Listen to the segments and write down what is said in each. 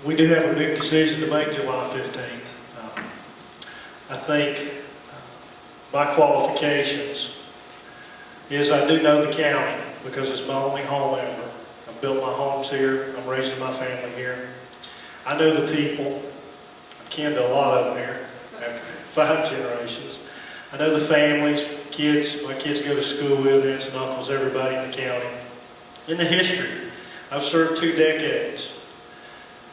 We do have a big decision to make July 15th. I think my qualifications is I do know the county because it's my only home ever. I've built my homes here. I'm raising my family here. I know the people. I'm kin to a lot of them here after 5 generations. I know the families, kids, my kids go to school with, aunts and uncles, everybody in the county. In the history, I've served 2 decades.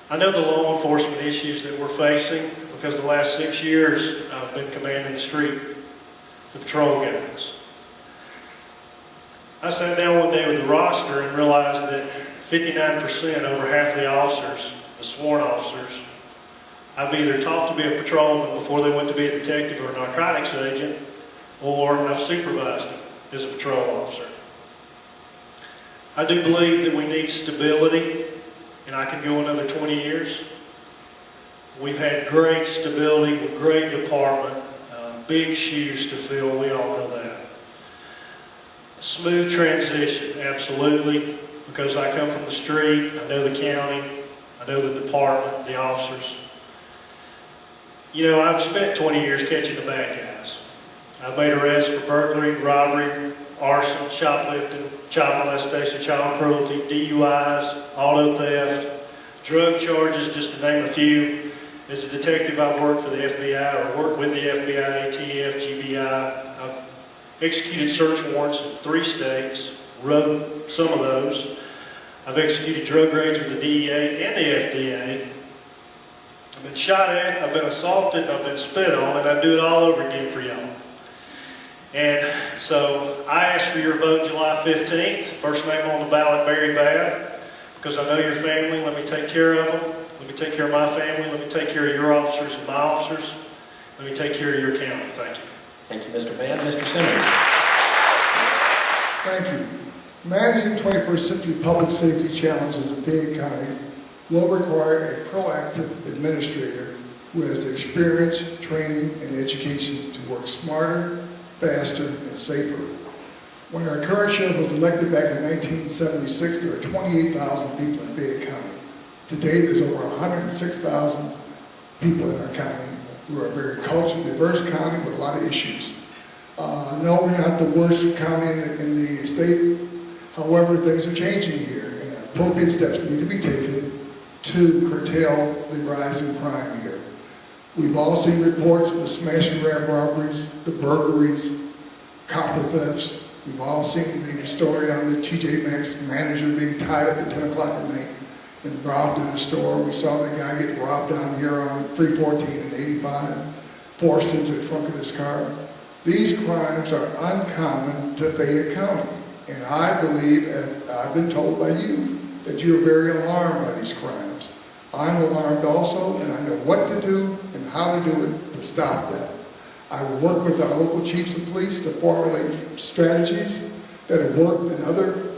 I know the law enforcement issues that we're facing because the last 6 years I've been commanding the street, the patrol guys. I sat down one day with the roster and realized that 59%, over half the officers, the sworn officers, I've either taught to be a patrolman before they went to be a detective or a narcotics agent, or I've supervised them as a patrol officer. I do believe that we need stability, and I could go another 20 years. We've had great stability with great department, big shoes to fill, we all know that. Smooth transition, absolutely, because I come from the street, I know the county, I know the department, the officers. You know, I've spent 20 years catching the bad guys. I've made arrests for burglary, robbery, arson, shoplifting, child molestation, child cruelty, DUIs, auto theft, drug charges, just to name a few. As a detective, I've worked for the FBI, or worked with the FBI, ATF, GBI. I've executed search warrants in 3 states, wrote some of those. I've executed drug raids with the DEA and the FDA. I've been shot at, I've been assaulted, I've been spit on, and I'd do it all over again for y'all. And so I ask for your vote July 15th. First name on the ballot, Barry Babb, because I know your family. Let me take care of them. Let me take care of my family. Let me take care of your officers and my officers. Let me take care of your county. Thank you. Thank you, Mr. Babb. Mr. Simmons. Thank you. Managing 21st century public safety challenges in Fayette County will require a proactive administrator who has experience, training, and education to work smarter, faster, and safer. When our current sheriff was elected back in 1976, there were 28,000 people in Fayette County. Today, there's over 106,000 people in our county. We're a very culturally diverse county with a lot of issues. No, we're not the worst county in the state. However, things are changing here, and appropriate steps need to be taken to curtail the rise in crime here. We've all seen reports of the smash and grab robberies, the burglaries, copper thefts. We've all seen the story on the TJ Maxx manager being tied up at 10 o'clock at night and robbed in a store. We saw the guy get robbed down here on 314 and 85, forced into the trunk of his car. These crimes are uncommon to Fayette County. And I believe, and I've been told by you, that you're very alarmed by these crimes. I'm alarmed also, and I know what to do and how to do it to stop them. I will work with our local chiefs of police to formulate strategies that have worked in other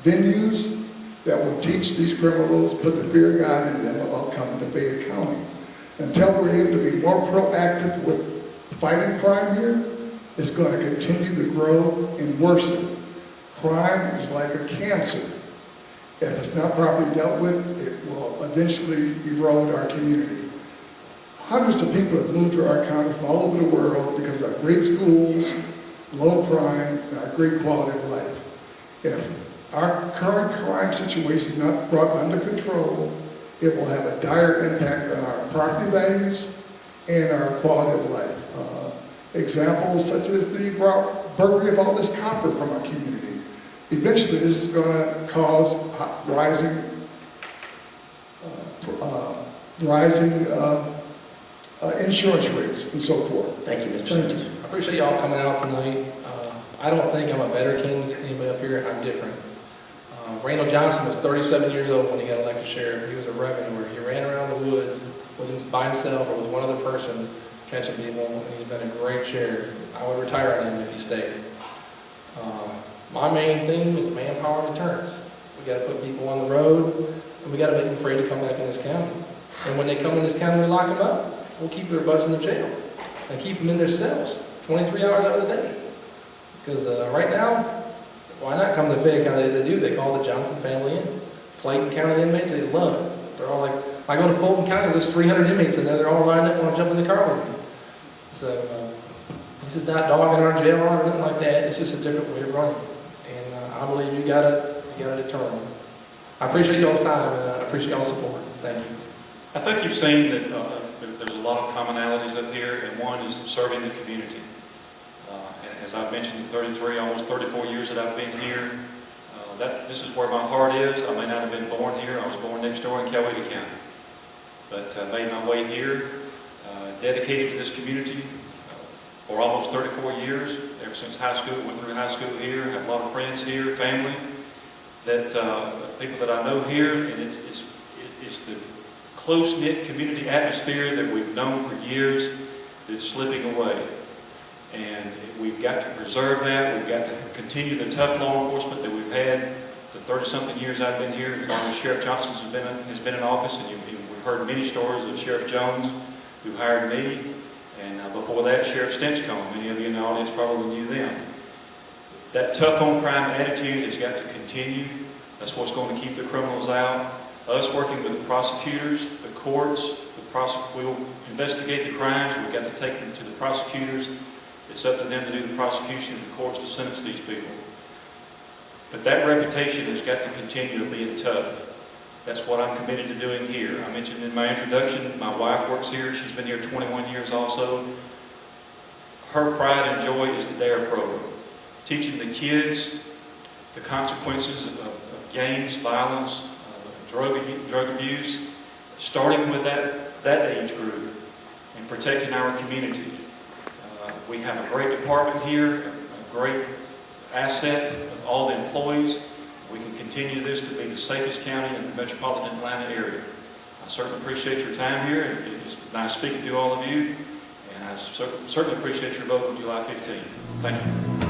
venues that will teach these criminals, put the fear of God in them about coming to Fayette County. Until we're able to be more proactive with fighting crime here, it's going to continue to grow and worsen. Crime is like a cancer. If it's not properly dealt with, it will eventually erode our community. Hundreds of people have moved to our county from all over the world because of our great schools, low crime, and our great quality of life. If our current crime situation is not brought under control, it will have a dire impact on our property values and our quality of life. Examples such as the burglary of all this copper from our community. Eventually, this is going to cause rising insurance rates and so forth. Thank you, Mr. Simmons. I appreciate y'all coming out tonight. I don't think I'm a better king than anybody up here. I'm different. Randall Johnson was 37 years old when he got elected sheriff. He was a revenuer. He ran around the woods by himself or with one other person catching people, and he's been a great sheriff. I would retire on him if he stayed. My main theme is manpower and deterrence. We got to put people on the road, and we got to make them afraid to come back in this county. And when they come in this county, we lock them up. We'll keep their butts in the jail and keep them in their cells 23 hours out of the day. Because right now, why not come to Fayette County? They do. They call the Johnson family in. Clayton County inmates, they love it. They're all like, I go to Fulton County, there's 300 inmates in there, they're all lined up, want to jump in the car with me. So, this is not dogging our jail on or anything like that, it's just a different way of running. And I believe you gotta determine. I appreciate y'all's time, and I appreciate y'all's support. Thank you. I think you've seen that there's a lot of commonalities up here, and one is serving the community. And as I've mentioned, in 33, almost 34 years that I've been here, this is where my heart is. I may not have been born here. I was born next door in Coweta County. But I made my way here, dedicated to this community for almost 34 years, ever since high school. Went through high school here, have a lot of friends here, family, that people that I know here, and it's the close-knit community atmosphere that we've known for years that's slipping away. And we've got to preserve that. We've got to continue the tough law enforcement that we've had the 30-something years I've been here, as long as Sheriff Johnson has been in office. And we've heard many stories of Sheriff Jones, who hired me, and before that, Sheriff Stinchcomb. Many of you in the audience probably knew them. That tough on crime attitude has got to continue. That's what's going to keep the criminals out. Us working with the prosecutors, the courts, we'll investigate the crimes. We've got to take them to the prosecutors. It's up to them to do the prosecution and the courts to sentence these people. But that reputation has got to continue of being tough. That's what I'm committed to doing here. I mentioned in my introduction, my wife works here. She's been here 21 years also. Her pride and joy is the DARE program. Teaching the kids the consequences of gangs, violence, drug abuse, starting with that age group and protecting our community. We have a great department here, a great asset of all the employees. We can continue this to be the safest county in the metropolitan Atlanta area. I certainly appreciate your time here. It was nice speaking to all of you, and I certainly appreciate your vote on July 15th. Thank you.